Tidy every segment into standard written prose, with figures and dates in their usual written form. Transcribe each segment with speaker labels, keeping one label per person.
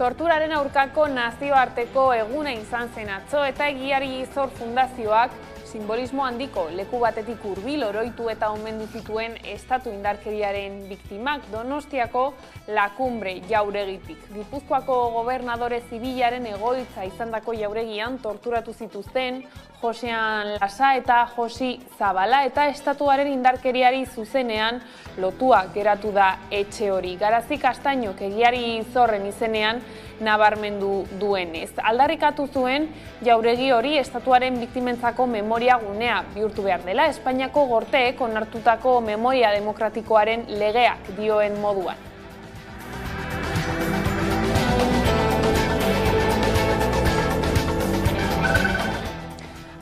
Speaker 1: Torturaren aurkako nazioarteko eguna izan zen atzo eta Egiari Zor Fundazioak simbolismo handiko leku batetik hurbil oroitu eta omendu zituen estatu indarkeriaren biktimak Donostiako La Cumbre jauregitik. Gipuzkoako gobernadore zibilaren egoitza izandako jauregian torturatu zituzten Josean Lasa eta Josi Zabala eta estatuaren indarkeriari zuzenean lotua geratu da etxe hori. Garazi Castañok Egiari Zorren izenean nabarmendu duenez. Aldarrikatu zuen jauregi hori estatuaren biktimentzako memoria gunea bihurtu behar dela, Espainiako gorteek onartutako memoria demokratikoaren legeak dioen moduan.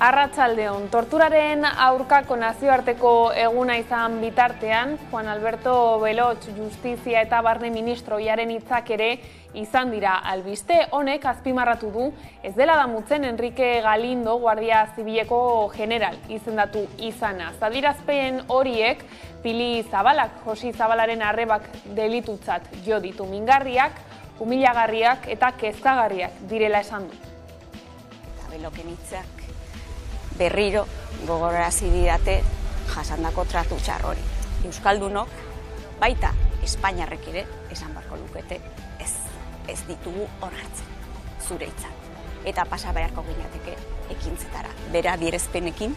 Speaker 1: Arratsaldeon, torturaren aurkako nazioarteko eguna izan bitartean, Juan Alberto Belotz Justizia eta Barne Ministroiaren hitzak ere izan dira albiste. Honek azpimarratu du ez dela damutzen Enrique Galindo Guardia Zibileko general izendatu izana. Adierazpen horiek Pili Zabalak, Josi Zabalaren arrebak delitutzat jo ditu, mingarriak, humilagarriak eta kezkagarriak direla esan du.
Speaker 2: Beloken hitzak berriro gogorarazi didate jasandako tratu txar hori. Euskaldunok, baita Espainiarrek ere, esan barko lukete, ez ditugu onartzen, zure hitzak. Eta pasa beharko ginateke ekintzetara. Bera adierazpenekin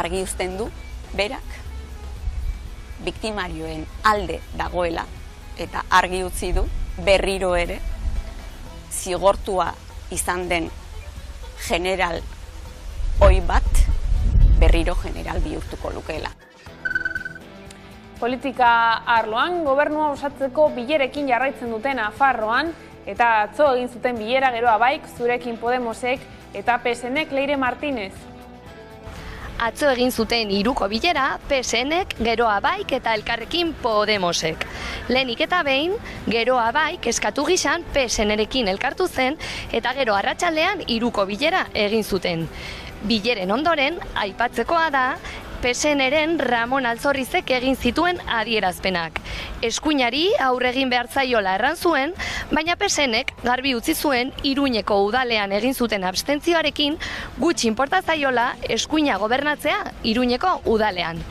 Speaker 2: argi uzten du, berak biktimarioen alde dagoela, eta argi utzi du berriro ere zigortua izan den general hoi bat berriro general bihurtuko lukeela.
Speaker 1: Politika arloan, gobernua osatzeko bilerekin jarraitzen duten Nafarroan, eta atzo egin zuten bilera Geroa Baik, Zurekin Podemosek eta PSNek. Leire Martínez.
Speaker 3: Atzo egin zuten hiruko bilera, PSNek, Geroa Baik eta Elkarrekin Podemosek. Lehenik eta behin, Geroa Baik eskatu gisan PSNerekin elkartu zen eta gero arratsaldean hiruko bilera egin zuten. Bileren ondoren, aipatzekoa da, PSNren Ramon Altzorrizek egin zituen adierazpenak. Eskuinari aurre egin behar zaiola erran zuen, baina PSNek garbi utzi zuen Iruñeko udalean egin zuten abstentzioarekin gutxi inporta zaiola eskuina gobernatzea Iruñeko udalean.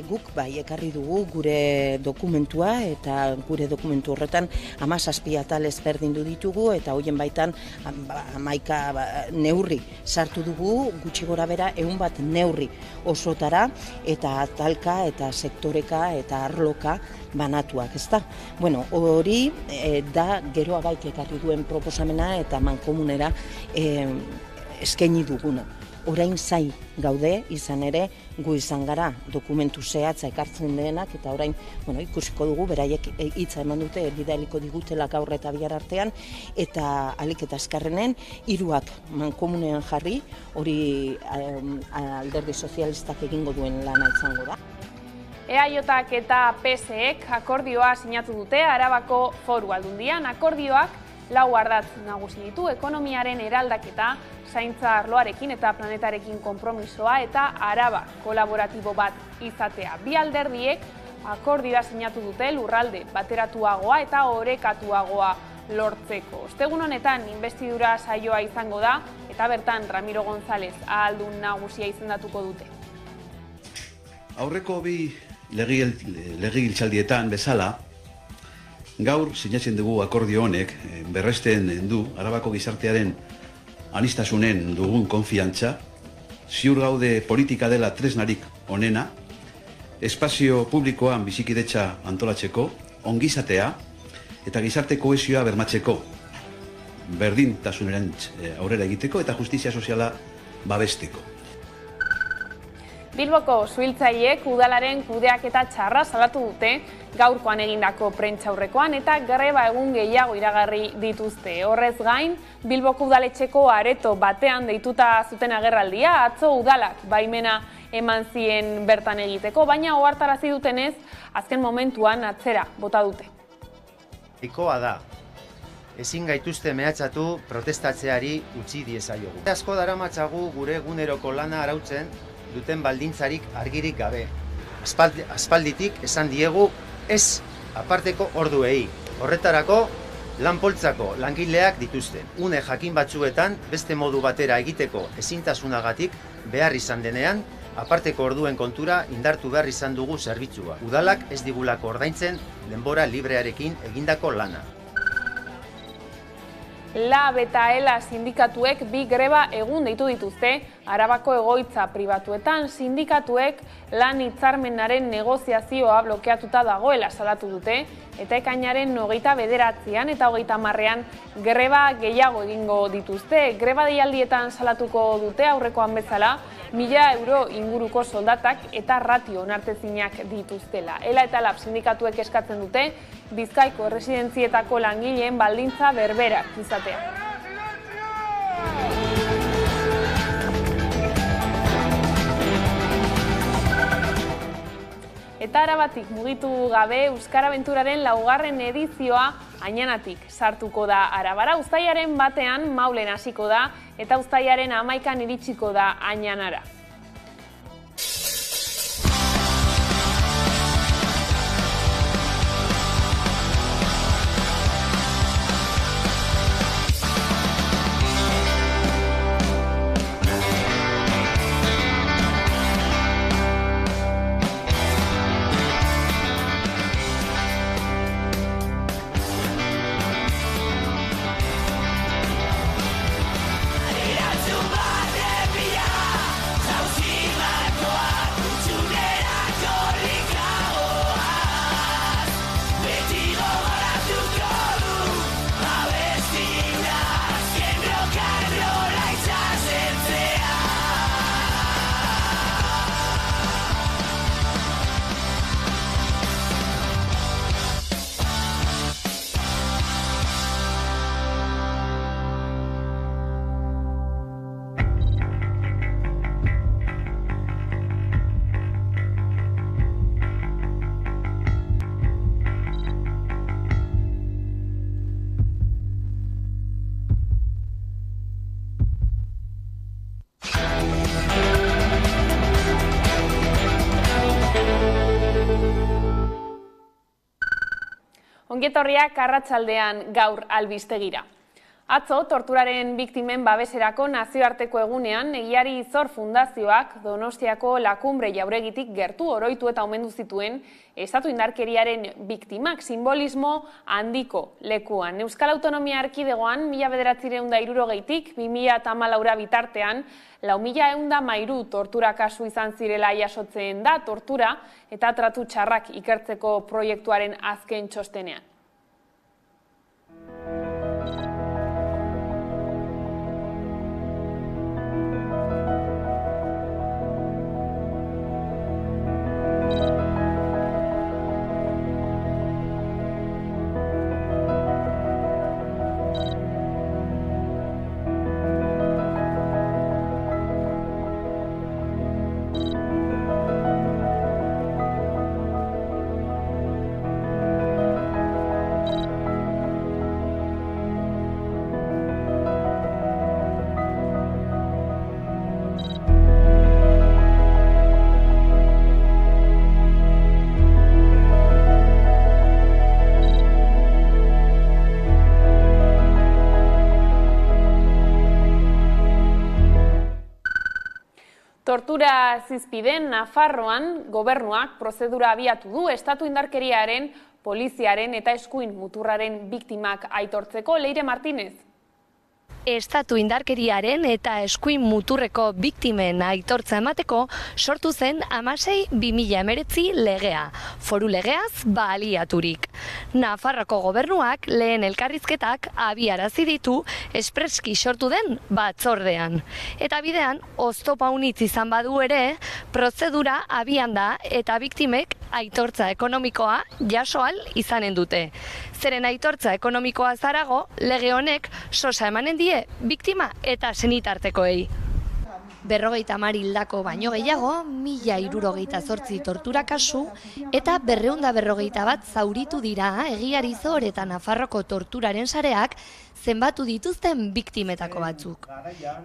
Speaker 4: Guk bai ekarri dugu gure dokumentua eta gure dokumentu horretan 17 atal ezberdindu ditugu eta hoien baitan 11 neurri sartu dugu, gutxi gora bera 100 neurri osotara eta atalka eta sektoreka eta arloka banatuak, ezta? Bueno, hori da Geroa Baik ekarri duen proposamena eta mankomunera eskaini duguna. Orain zai gaude, izan ere, gu izan gara dokumentu zehatza ekartzen denak, eta orain ikusiko dugu, beraiek hitza eman dute, bidaliko digutela gaur eta bihar artean, eta alik eta azkarrenen, 3 mankomunean jarri, hori Alderdi Sozialistak egingo duen lana izango da.
Speaker 1: EAJak eta PSek akordioa sinatu dute Arabako Foru Aldundian. Akordioak 4 ardatz nagusi ditu, ekonomiaren eraldaketa, zaintza arloarekin eta planetarekin konpromisoa eta Araba kolaboratibo bat izatea. Bi alderdiek akordioa sinatu dute lurralde bateratuagoa eta orekatuagoa lortzeko. Ostegun honetan inbestidura saioa izango da eta bertan Ramiro González ahaldun nagusia izendatuko dute.
Speaker 5: Aurreko bi legegiltzaldietan bezala, gaur sinatzen dugu akordio honek berresten du Arabako gizartearen anistasunen dugun konfiantza, ziur gaude politika dela tresnarik onena, espazio publikoan bizikidetza antolatzeko, ongizatea eta gizarte kohesioa bermatzeko, berdintasunerantz aurrera egiteko eta justizia soziala babesteko.
Speaker 1: Bilboko suhiltzaileek udalaren kudeaketa txarra salatu dute gaurkoan egindako prentsaurrekoan eta greba egun gehiago iragarri dituzte. Horrez gain, Bilboko udaletxeko areto batean deituta zuten agerraldia, atzo udalak baimena eman zien bertan egiteko, baina ohartarazi dutenez, azken momentuan atzera bota dute.
Speaker 6: Ikoa da, ezin gaituzte mehatxatu protestatzeari utzi diezaiogu. Asko daramatzagu gure eguneroko lana arautzen duten baldintzarik argirik gabe. Aspalditik esan diegu ez aparteko orduei. Horretarako Lanpoltzako langileak dituzte. Une jakin batzuetan beste modu batera egiteko ezintasunagatik behar izan denean, aparteko orduen kontura indartu behar izan dugu zerbitzua. Udalak ez digulako ordaintzen denbora librearekin egindako lana.
Speaker 1: LAB eta ELA sindikatuek bi greba egun deitu dituzte, Arabako egoitza pribatuetan sindikatuek lan hitzarmenaren negoziazioa blokeatuta dagoela salatu dute, eta ekainaren 29an eta 30ean greba gehiago egingo dituzte. Greba deialdietan salatuko dute aurrekoan bezala, 1.000 euro inguruko soldatak eta ratio onartezinak dituztela. ELA eta LAB sindikatuek eskatzen dute, Bizkaiko erresidentzietako langileen baldintza berberak izatea. Eta Arabatik mugitu gabe, Euskara Abenturaren 4. edizioa Añanatik sartuko da Arabara. Uztailaren 1ean Maulen hasiko da eta uztailaren 11an iritsiko da Añanara. Ongietorriak arratsaldean gaur albistegira. Atzo, torturaren biktimen babeserako nazioarteko egunean, Egiari Zor Fundazioak Donostiako Lakumbre jauregitik gertu oroitu eta omendu zituen estatu indarkeriaren biktimak simbolismo handiko lekuan. Euskal Autonomia Erkidegoan 1960tik 2014 bitartean 4.113 tortura kasu izan zirela jasotzen da tortura eta tratu txarrak ikertzeko proiektuaren azken txostenean. Tortura zizpiden Nafarroan gobernuak prozedura abiatu du estatu indarkeriaren, poliziaren eta eskuin muturraren biktimak aitortzeko. Leire Martínez.
Speaker 3: Estatu indarkeriaren eta eskuin muturreko biktimen aitortza emateko sortu zen 16/2019 legea, foru legeaz baliaturik. Nafarroko gobernuak lehen elkarrizketak abiarazi ditu espreski sortu den batzordean. Eta bidean, oztopa unitz izan badu ere, prozedura abian da eta biktimek aitortza ekonomikoa jasoal izanen dute. Zeren aitortza ekonomikoa zarago, lege honek sosa emanen die biktima eta senitartekoei. 50 hildako baino gehiago, 1068 tortura kasu eta 241 zauritu dira Egiari Zor eta Nafarroko torturaren sareak zenbatu dituzten biktimetako batzuk.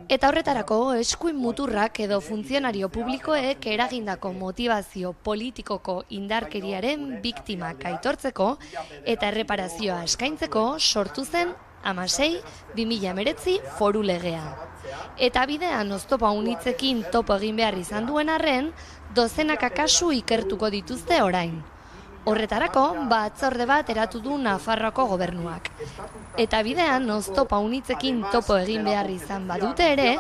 Speaker 3: Eta horretarako eskuin muturrak edo funtzionario publikoek eragindako motivazio politikoko indarkeriaren biktimak aitortzeko eta erreparazioa eskaintzeko sortu zen 16/2019 foru legea. Eta bidean oztopo unitzekin topo egin behar izan duen arren, dozenaka kasu ikertuko dituzte orain. Horretarako, batzorde bat eratu du Nafarroako gobernuak. Eta bidean, oztopa unitzekin topo egin behar izan badute ere,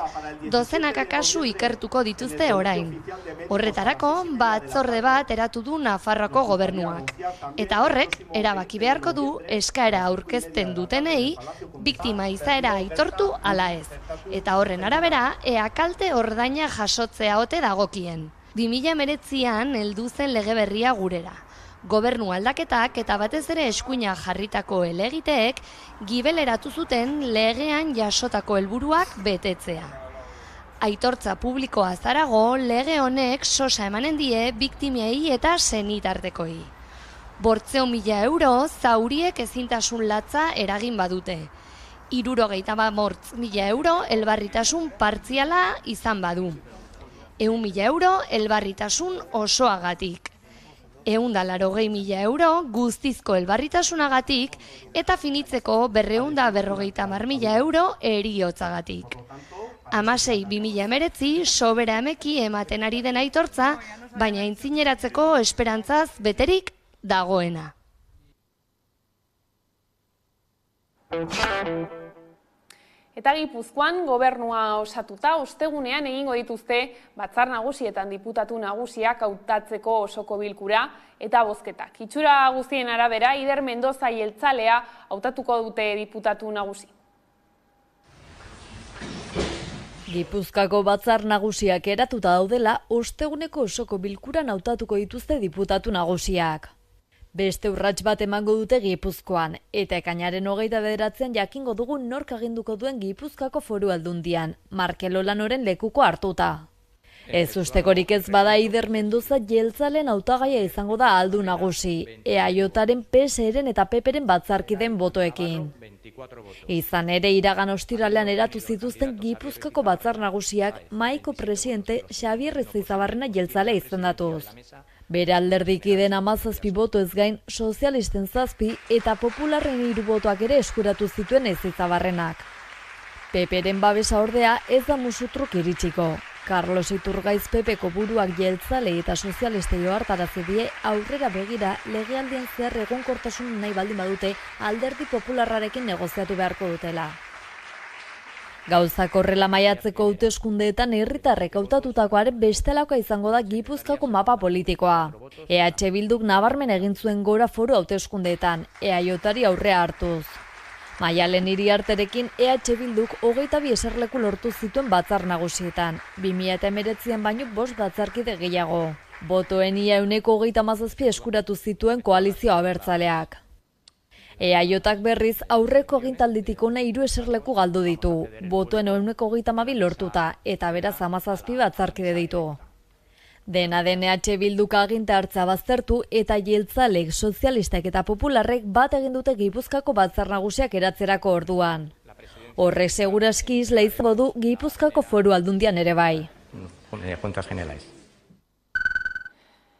Speaker 3: dozenaka kasu ikertuko dituzte orain. Horretarako, batzorde bat eratu du Nafarroako gobernuak. Eta horrek, erabaki beharko du eskaera aurkezten dutenei, biktima izaera aitortu ala ez. Eta horren arabera, ea kalte ordaina jasotzea ote dagokien. 2019an heldu zen lege berria gurera. Gobernu aldaketak eta batez ere eskuina jarritako helegiteek gibeleratu zuten legean jasotako helburuak betetzea. Aitortza publikoa zarago, lege honek sosa emanen die biktimiei eta senitartekoi. 800.000 euro zauriek ezintasun latza eragin badute. 78.000 euro elbarritasun partziala izan badu. 100.000 euro elbarritasun osoagatik. 180.000 euro guztizko elbarritasunagatik eta finitzeko 250.000 euro heriotzagatik. 16/2019 sobera emeki ematen ari den aitortza, baina aintzineratzeko esperantzaz beterik dagoena.
Speaker 1: Eta Gipuzkoan gobernua osatuta ostegunean egingo dituzte batzar nagusietan diputatu nagusiak hautatzeko osoko bilkura eta bozketak. Itxura guztien arabera, Ider Mendoza jeltzalea hautatuko dute diputatu nagusi.
Speaker 7: Gipuzkoako batzar nagusiak eratuta daudela, osteguneko osoko bilkuran hautatuko dituzte diputatu nagusiak. Beste urrats bat emango dute Gipuzkoan, eta ekainaren 29an jakingo dugu nork aginduko duen Gipuzkoako Foru Aldundian, Markel Olanoren lekuko hartuta. Ez ustekorik ez bada Ider Mendoza jeltzalen hautagaia izango da aldu nagusi, EAJaren, PSeren eta PPren batzarkideen botoekin. Izan ere iragan ostiralean eratu zituzten Gipuzkoako batzar nagusiak mahaiko presidente Xabier Ezeizabarrena jeltzale izendatuz. Bere alderdikideen 17 boto ez gain, sozialisten 7 eta popularren 3 botoak ere eskuratu zituen Ezeizabarrenak. PPren babesa ordea ez da musutruk iritsiko. Carlos Iturgaiz PPko buruak jeltzale eta sozialistei ohartarazi die aurrera begira legealdian zehar egonkortasun nahi baldin badute alderdi popularrarekin negoziatu beharko dutela. Gauzak horrela maiatzeko hauteskundeetan herritarrek hautatutakoaren bestelakoa izango da Gipuzkoako mapa politikoa. EH Bilduk nabarmen egin zuen gora foru hauteskundeetan, EAJari aurrea hartuz. Maialen Iriarterekin EH Bilduk 22 eserleku lortu zituen batzar nagusietan, 2019an baino 5 batzarkide gehiago. Botoen ia 137 eskuratu zituen koalizio abertzaleak. EAJak berriz aurreko agintalditik hona 3 eserleku galdu ditu, botoen 132 lortuta eta beraz 17 batzarkide ditu. Dena den EH Bilduk aginta hartza baztertu eta jeltzalek, sozialistak eta popularrek bat egin dute Gipuzkoako batzar nagusiak eratzerako orduan. Horrek seguraski isla izango du Gipuzkoako Foru Aldundian ere bai.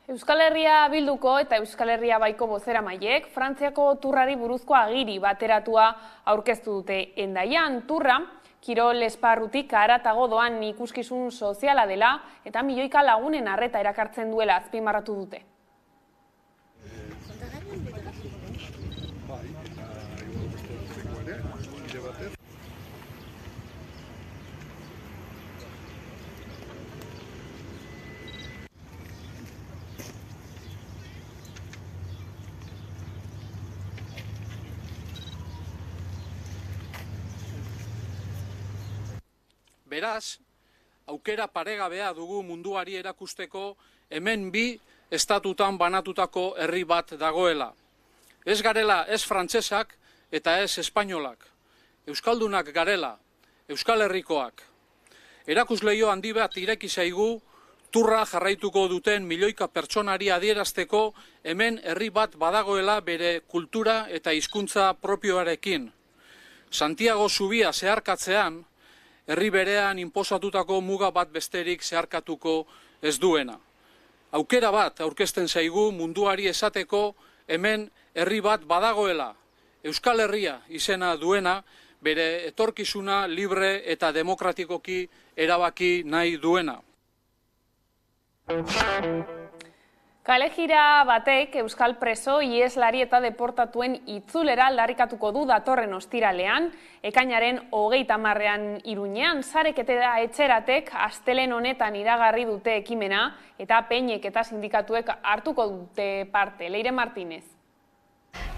Speaker 1: Euskal Herria Bilduko eta Euskal Herria Baiko bozeramaileek Frantziako turrari buruzko agiri bateratua aurkeztu dute. Hendaian turra kirol esparrutik haratago doan ikuskizun soziala dela eta milioika lagunen arreta erakartzen duela azpimarratu dute.
Speaker 8: Beraz, aukera paregabea dugu munduari erakusteko hemen 2 estatutan banatutako herri bat dagoela. Ez garela ez frantsesak eta ez espainolak. Euskaldunak garela, Euskal Herrikoak. erakusleio handi bat ireki zaigu turra jarraituko duten milioika pertsonari adierazteko hemen herri bat badagoela bere kultura eta hizkuntza propioarekin. Santiago zubia zeharkatzean, herri berean inposatutako muga bat besterik zeharkatuko ez duena. Aukera bat aurkezten zaigu munduari esateko hemen herri bat badagoela, Euskal Herria izena duena, bere etorkizuna libre eta demokratikoki erabaki nahi duena.
Speaker 1: Kalejira batek euskal preso, ieslari eta deportatuen itzulera aldarrikatuko du datorren ostiralean, ekainaren 30ean Iruñean. Sarek eta etxeratek astelehen honetan iragarri dute ekimena eta peinek eta sindikatuek hartuko dute parte. Leire Martínez.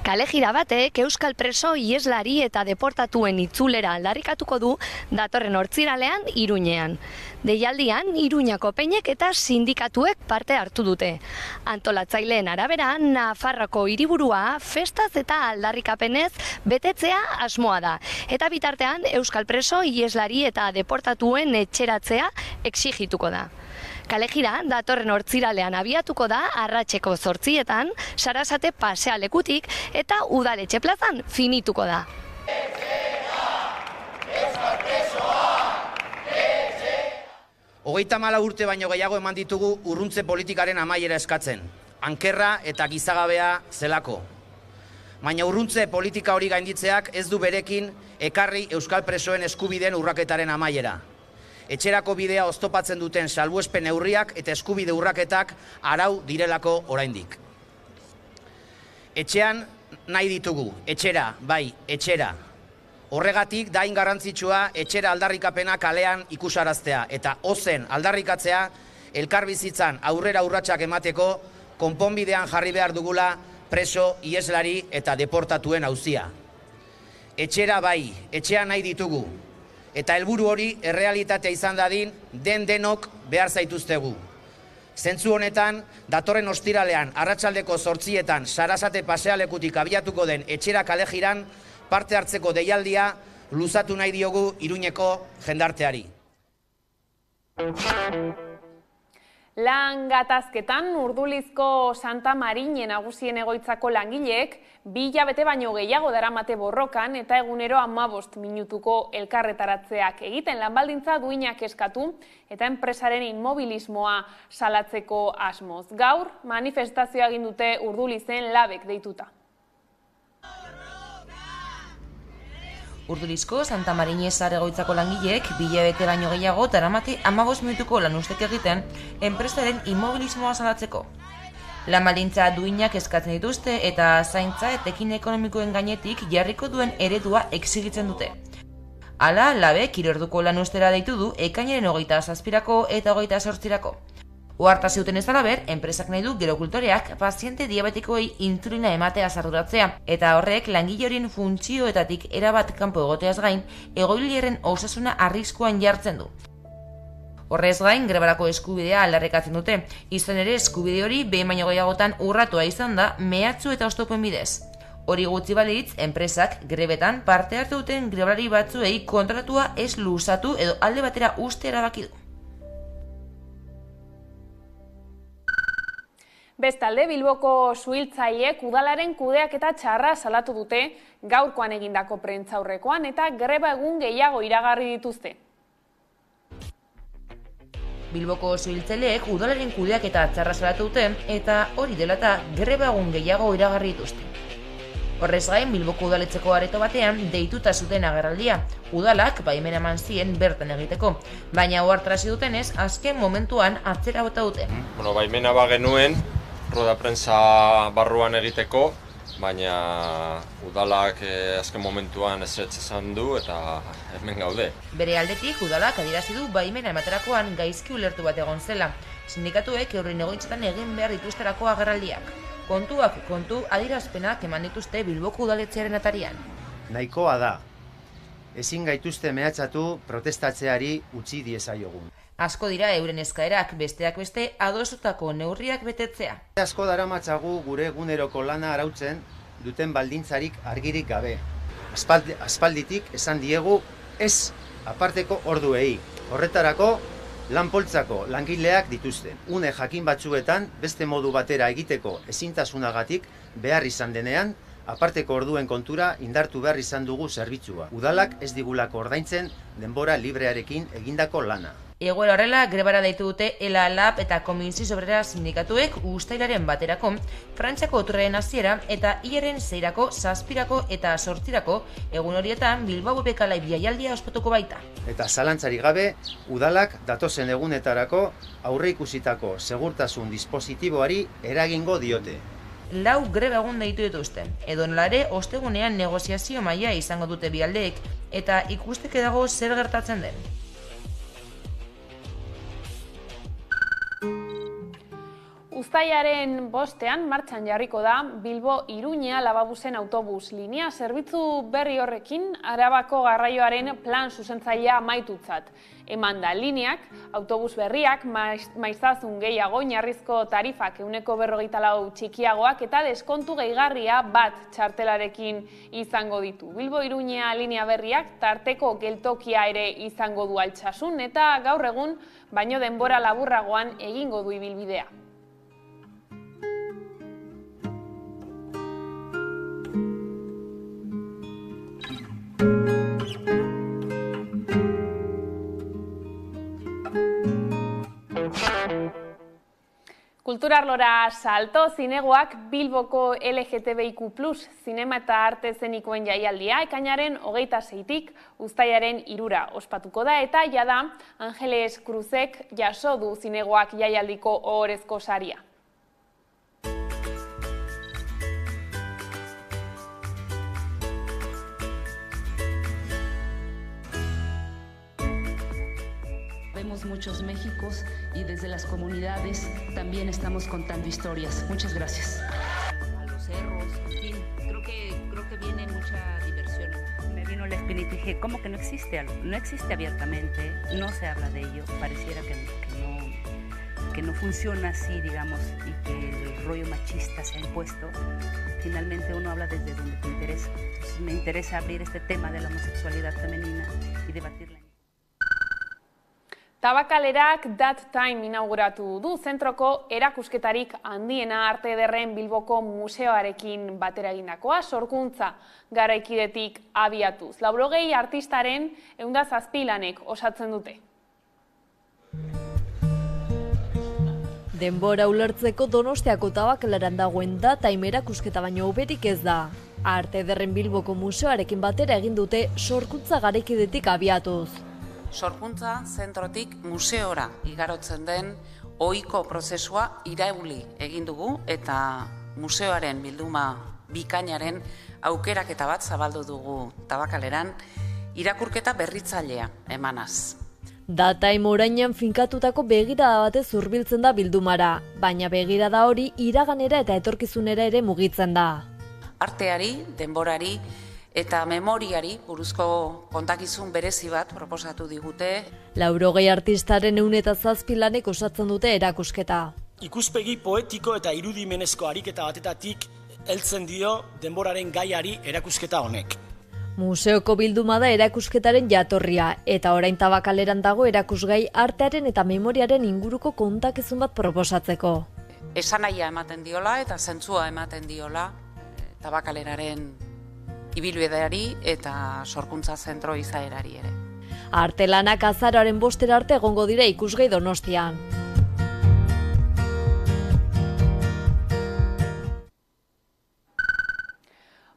Speaker 3: Kalejira batek euskal preso, ieslari eta deportatuen itzulera aldarrikatuko du datorren ostiralean Iruñean. Deialdian, Iruñako peinek eta sindikatuek parte hartu dute. Antolatzaileen arabera, Nafarroako hiriburua festaz eta aldarrikapenez betetzea asmoa da. Eta bitartean, euskal preso, ieslari eta deportatuen etxeratzea exigituko da. Kalejira datorren ostiralean abiatuko da arratseko 8etan, Sarasate pasealekutik eta udaletxe plazan finituko da.
Speaker 9: 34 urte baino gehiago eman ditugu urruntze politikaren amaiera eskatzen, ankerra eta gizagabea zelako. Baina urruntze politika hori gainditzeak ez du berekin ekarri euskal presoen eskubideen urraketaren amaiera. Etxerako bidea oztopatzen duten salbuespen neurriak eta eskubide urraketak arau direlako oraindik. Etxean nahi ditugu, etxera, bai, etxera. Horregatik dain garrantzitsua etxera aldarrikapena kalean ikusaraztea eta ozen aldarrikatzea elkarbizitzan aurrera urratsak emateko konponbidean jarri behar dugula preso, ieslari eta deportatuen auzia. Etxera bai, etxean nahi ditugu. Eta helburu hori errealitatea izan dadin denok behar zaituztegu. Zentzu honetan, datorren ostiralean arratsaldeko 8etan Sarasate pasealekutik abiatuko den etxera kalejiran parte hartzeko deialdia luzatu nahi diogu Iruñeko jendarteari.
Speaker 1: Lan gatazketan Urdulizko Santa Mariñe nagusien egoitzako langileek 2 hilabete baino gehiago daramate borrokan eta egunero 15 minutuko elkarretaratzeak egiten lanbaldintza duinak eskatu eta enpresaren inmobilismoa salatzeko asmoz. Gaur manifestazioa egin dute Urdulizen labek deituta.
Speaker 10: Urdulizko Santa Mariñe egoitzako langileek 2 hilabete baino gehiago daramate 15 minutuko lanuztek egiten enpresaren inmobilismoa salatzeko. Lanbaldintza duinak eskatzen dituzte eta zaintza etekin ekonomikoen gainetik jarriko duen eredua exigitzen dute. Hala, labek 3 orduko lanuztera deitu du ekainaren 27 eta 28. Oharta ziuten ez alaber, enpresak nahi du gerokultoreak paziente diabetikoei insulina ematea arduratzea eta horrek langile horien funtzioetatik erabat kanpo egoteaz gain, egoilieren osasuna arriskuan jartzen du. Horrez gain, grebarako eskubidea aldarrikatzen dute, izan ere eskubide hori behin baino gehiagotan urratua izan da mehatxu eta oztopen bidez. Hori gutxi balitz, enpresak grebetan parte hartu duten grebalari batzuei kontratua ez luzatu edo alde batera uste erabaki du.
Speaker 1: Bestalde, Bilboko suhiltzaileek udalaren kudeaketa txarra salatu dute gaurkoan egindako prentzaurrekoan eta greba egun gehiago iragarri dituzte.
Speaker 10: Bilboko suhiltzaileek udalaren kudeaketa txarra salatu dute eta hori dela eta greba egun gehiago iragarri dituzte. Horrez gain, Bilboko udaletxeko areto batean deituta zuten agerraldia. Udalak baimena eman zien bertan egiteko, baina ohartarazi dutenez azken momentuan atzera bota dute.
Speaker 11: Baimena bagenuen roda prensa barruan egiteko, baina udalak azken momentuan ezetz esan du eta hemen gaude.
Speaker 10: Bere aldetik udalak adierazi du baimena ematerakoan gaizki ulertu bat egon zela. Sindikatuek euren egoitzetan egin behar dituzterako agerraldiak. Kontuak kontu adierazpenak eman dituzte Bilboko udaletxearen atarian.
Speaker 6: Nahikoa da. Ezin gaituzte mehatxatu protestatzeari utzi diezaiogun.
Speaker 10: Asko dira euren eskaerak besteak beste adostutako neurriak betetzea.
Speaker 6: Asko daramatzagu gure eguneroko lana arautzen duten baldintzarik argirik gabe. Aspalditik esan diegu ez aparteko orduei. Horretarako, lanpoltzako langileak dituzte. Une jakin batzuetan, beste modu batera egiteko ezintasunagatik behar izan denean, aparteko orduen kontura indartu behar izan dugu zerbitzua. Udalak ez digulako ordaintzen denbora librearekin egindako lana.
Speaker 10: Egoera horrela, grebara deitu dute ELA, LAB eta Komisioz Obrera sindikatuek uztailaren baterako, Frantziako urriaren hasiera eta hilaren 6erako, 7erako eta 8erako egun horietan Bilbao bekalai jaialdia ospatuko baita.
Speaker 6: Eta zalantzari gabe, udalak datozen egunetarako aurreikusitako segurtasun dispositiboari eragingo diote.
Speaker 10: 4 greba egun deitu dituzte. Edonola ere, ostegunean negoziazio maila izango dute bi aldeek eta ikusteke dago zer gertatzen den.
Speaker 1: Uztailaren 5ean martxan jarriko da Bilbo-Iruña Lababusen autobus linea. Zerbitzu berri horrekin Arabako garraioaren plan zuzentzailea amaitutzat eman da. Lineak, autobus berriak, maiztasun gehiago, oinarrizko tarifak 144 txikiagoak eta deskontu gehigarria bat txartelarekin izango ditu. Bilbo-Iruña linea berriak tarteko geltokia ere izango du Altsasun eta gaur egun baino denbora laburragoan egingo du ibilbidea. Kulturarlora salto, zinegoak Bilboko LGTBIQ+ zinema eta arte eszenikoen jaialdia ekainaren 26tik uztailaren 3 ospatuko da eta jada Angeles Cruzek jaso du zinegoak jaialdiko ohorezko saria.
Speaker 12: Vemos muchos Méxicos y desde las comunidades también estamos contando historias. Muchas gracias.
Speaker 13: A los cerros, en fin, creo que viene mucha diversión. Me vino la espinita y dije, ¿cómo que no existe algo? No existe abiertamente, no se habla de ello, pareciera que no funciona así, digamos, y que el rollo machista se ha impuesto. Finalmente uno habla desde donde te interesa. Entonces me interesa abrir este tema de la homosexualidad femenina y debatirla.
Speaker 1: Tabakalerak That Time inauguratu du, zentroko erakusketarik handiena Arte Ederren Bilboko museoarekin batera egindakoa, sorkuntza garaikidetik abiatuz. 80 artistaren 107 lanek osatzen dute.
Speaker 7: Denbora ulertzeko Donostiako Tabakaleran dagoen That Time erakusketa baino hoberik ez da. Arte Ederren Bilboko museoarekin batera egin dute sorkuntza garaikidetik abiatuz.
Speaker 14: Sorkuntza zentrotik museora igarotzen den ohiko prozesua irauli egin dugu eta museoaren bilduma bikainaren aukeraketa bat zabaldu dugu Tabakaleran irakurketa berritzailea emanaz.
Speaker 7: That Time orainean finkatutako begirada batez hurbiltzen da bildumara, baina begirada hori iraganera eta etorkizunera ere mugitzen da.
Speaker 14: Arteari, denborari eta memoriari buruzko kontakizun berezi bat proposatu digute.
Speaker 7: 80 artistaren 107 lanek osatzen dute erakusketa.
Speaker 15: Ikuspegi poetiko eta irudimenezko ariketa batetatik heltzen dio denboraren gaiari erakusketa honek.
Speaker 7: Museoko bilduma da erakusketaren jatorria eta orain Tabakaleran dago erakusgai artearen eta memoriaren inguruko kontakizun bat proposatzeko.
Speaker 14: Esanahia ematen diola eta zentzua ematen diola Tabakaleraren ibilbideari eta sorkuntza zentro izaerari ere.
Speaker 7: Artelanak azaroaren 5 arte egongo dira ikusgai Donostian.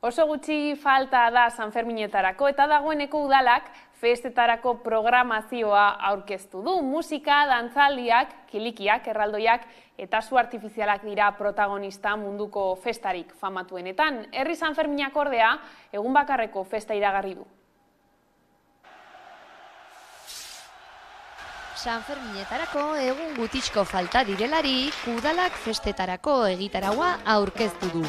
Speaker 1: Oso gutxi falta da Sanferminetarako eta dagoeneko udalak festetarako programazioa aurkeztu du. Musika, dantzaldiak, kilikiak, erraldoiak eta su artifizialak dira protagonista munduko festarik famatuenetan. Herri Sanferminak ordea egun bakarreko festa iragarri du.
Speaker 3: Sanferminetarako egun gutixko falta direlarik, udalak festetarako egitaraua aurkeztu du.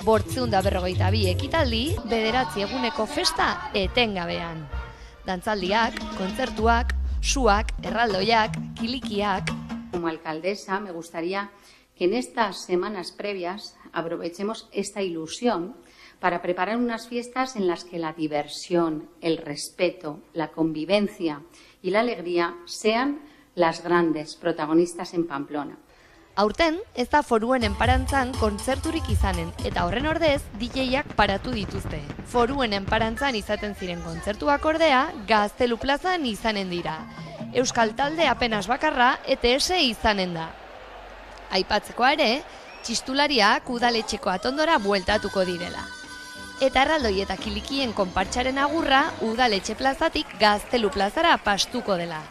Speaker 3: 852 ekitaldi, 9 eguneko festa etengabean. Dantzaldiak, kontzertuak, suak, erraldoiak, kilikiak.
Speaker 16: Como alcaldesa me gustaría que en estas semanas previas aprovechemos esta ilusión para preparar unas fiestas en las que la diversión, el respeto, la convivencia y la alegría sean las grandes protagonistas en Pamplona.
Speaker 3: Aurten, ez da Foruen enparantzan kontzerturik izanen, eta horren ordez, DJak paratu dituzte. Foruen enparantzan izaten ziren kontzertuak ordea, Gaztelu plazan izanen dira. Euskal talde apenas bakarra, ETS izanen da. Aipatzekoa ere, txistulariak udaletxeko atondora bueltatuko direla. Eta erraldoi eta kilikien konpartsaren agurra, udaletxe plazatik Gaztelu plazara pastuko dela.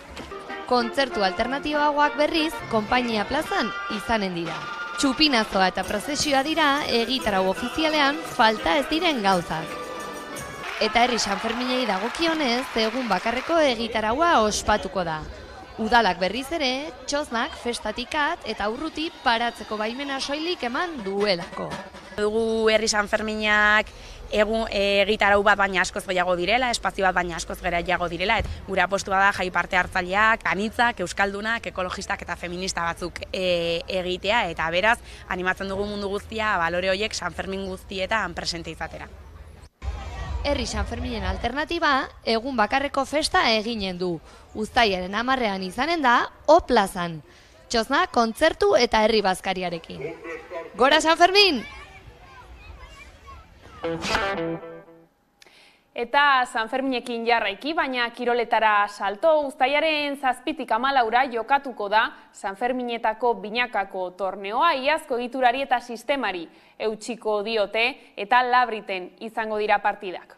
Speaker 3: Kontzertu alternatiboagoak berriz, konpainia plazan izanen dira. Txupinazoa eta prozesioa dira egitarau ofizialean falta ez diren gauzak. Eta herri Sanferminei dagokionez, egun bakarreko egitaraua ospatuko da. Udalak berriz ere, txoznak, festatikat eta urruti paratzeko baimena soilik eman duelako.
Speaker 17: Dugu herri Sanferminak egitarau bat baina askoz gehiago direla, espazio bat baina askoz gehiago direla, eta gure apostua da jai parte hartzaileak, anitzak, euskaldunak, ekologistak eta feminista batzuk egitea, eta beraz, animatzen dugu mundu guztia, balore horiek Sanfermin guztietan presente izatera.
Speaker 3: Herri Sanferminen alternatiba, egun bakarreko festa eginen du. Uztailaren 10ean izanen da, O plazan. Txozna, kontzertu eta herri bazkariarekin. Gora Sanfermin!
Speaker 1: Eta Sanferminekin jarraiki, baina kiroletara salto, uztailaren 7tik 14ra jokatuko da Sanferminetako binakako torneoa, iazko egiturari eta sistemari eutsiko diote eta Labriten izango dira partidak.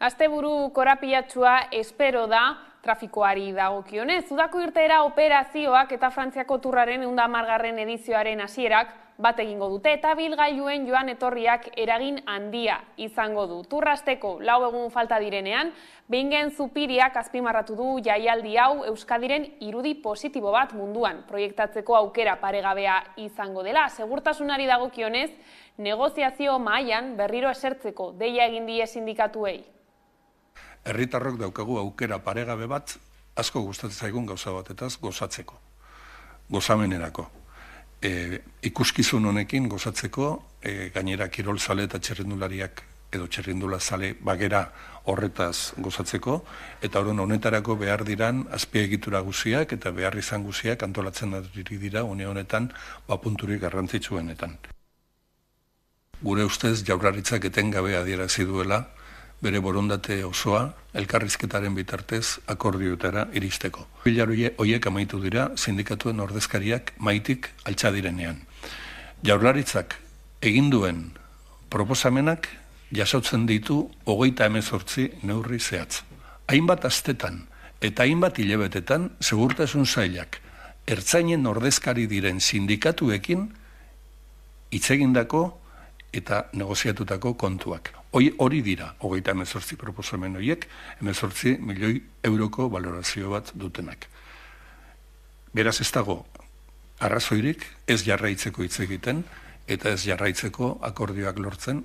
Speaker 1: Asteburu korapilatsua espero da trafikoari dagokionez. Udako irteera operazioak eta Frantziako turraren 110. edizioaren hasierak bat egingo dute eta bilgailuen joan etorriak eragin handia izango du. Turrasteko 4 egun falta direnean, Bingen Zupiriak azpimarratu du jaialdi hau Euskadiren irudi positibo bat munduan proiektatzeko aukera paregabea izango dela. Segurtasunari dagokionez, negoziazio mahaian berriro esertzeko deia egin die sindikatuei.
Speaker 18: Herritarrok daukagu aukera paregabe bat, asko gustatzen zaigun gauza batetaz gozatzeko, gozamenerako. Ikuskizun honekin gozatzeko, gainera kirolzale eta txerrindulariak edo txerrindulazale bagera horretaz gozatzeko, eta honetarako behar diran azpiegitura guziak eta behar izan guziak antolatzen dira une honetan punturik garrantzitsuenetan. Gure ustez Jaurlaritzak etengabe adierazi duela bere borondate osoa elkarrizketaren bitartez akordioetara iristeko. Bilera horiek amaitu dira sindikatuen ordezkariak maitik altxa direnean. Jaurlaritzak egin duen proposamenak jasotzen ditu 38 neurri zehatz. Hainbat astetan eta hainbat hilabetetan segurtasun sailak ertzainen ordezkari diren sindikatuekin hitz egindako eta negoziatutako kontuak. Hori dira, 38 proposamen horiek, 18 milioi euroko valorazio bat dutenak. Beraz ez dago arrazoirik ez jarraitzeko hitz egiten eta ez jarraitzeko akordioak lortzen.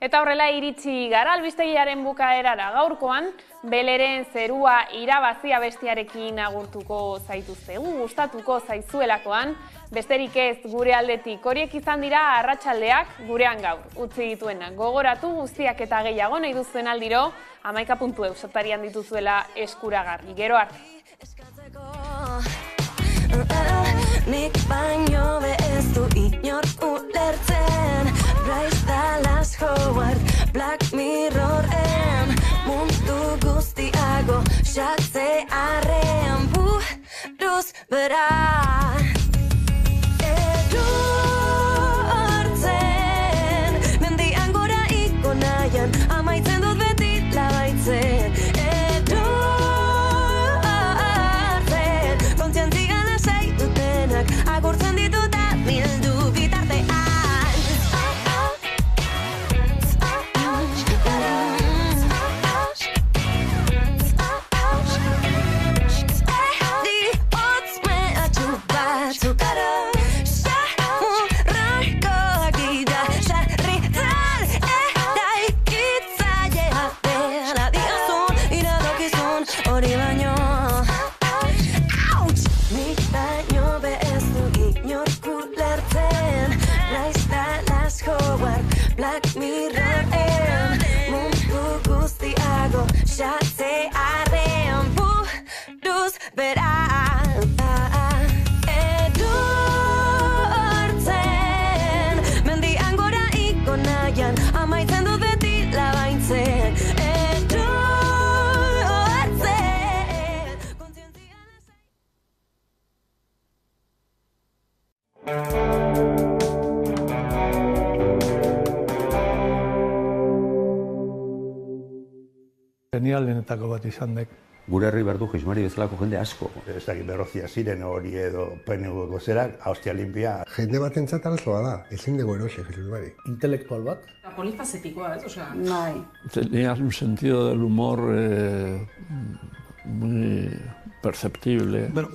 Speaker 1: Eta horrela iritsi gara albistegiaren bukaerara gaurkoan, Beleren zerua irabazi abestiarekin agurtuko zaituztegu, gustatuko zaizuelakoan, besterik ez gure aldetik horiek izan dira arratsaldeak gurean gaur. Utzi dituenak gogoratu guztiak eta gehiago nahi duzuen aldiro, 11.eu satarian dituzuela eskuragarri. Gero arte.
Speaker 19: Nik baino ez du inork ulertzen Bryce Dallas Howard, Black Mirror mundu guztiago xatze arrean buruz bera Edurtzen Mirrorrean mundu guztiago xatzearen buruz bera edurtzen mendian gora iko nahian amaitzen dut beti labaintzen
Speaker 20: Genialenetako bat izan dek.
Speaker 21: Gure herri behar du Jeismari bezalako jende asko.
Speaker 22: Ez dakit berrozia ziren hori edo PNV-ko zerak, Austia Limpia.
Speaker 23: Jende batentzat arazoa da, ezin dugu erosi Jeismari.
Speaker 20: Intelektual bat.
Speaker 24: Polifacético, ¿eh? O sea,
Speaker 25: Tenía un sentido del humor muy perceptible.
Speaker 23: Bueno,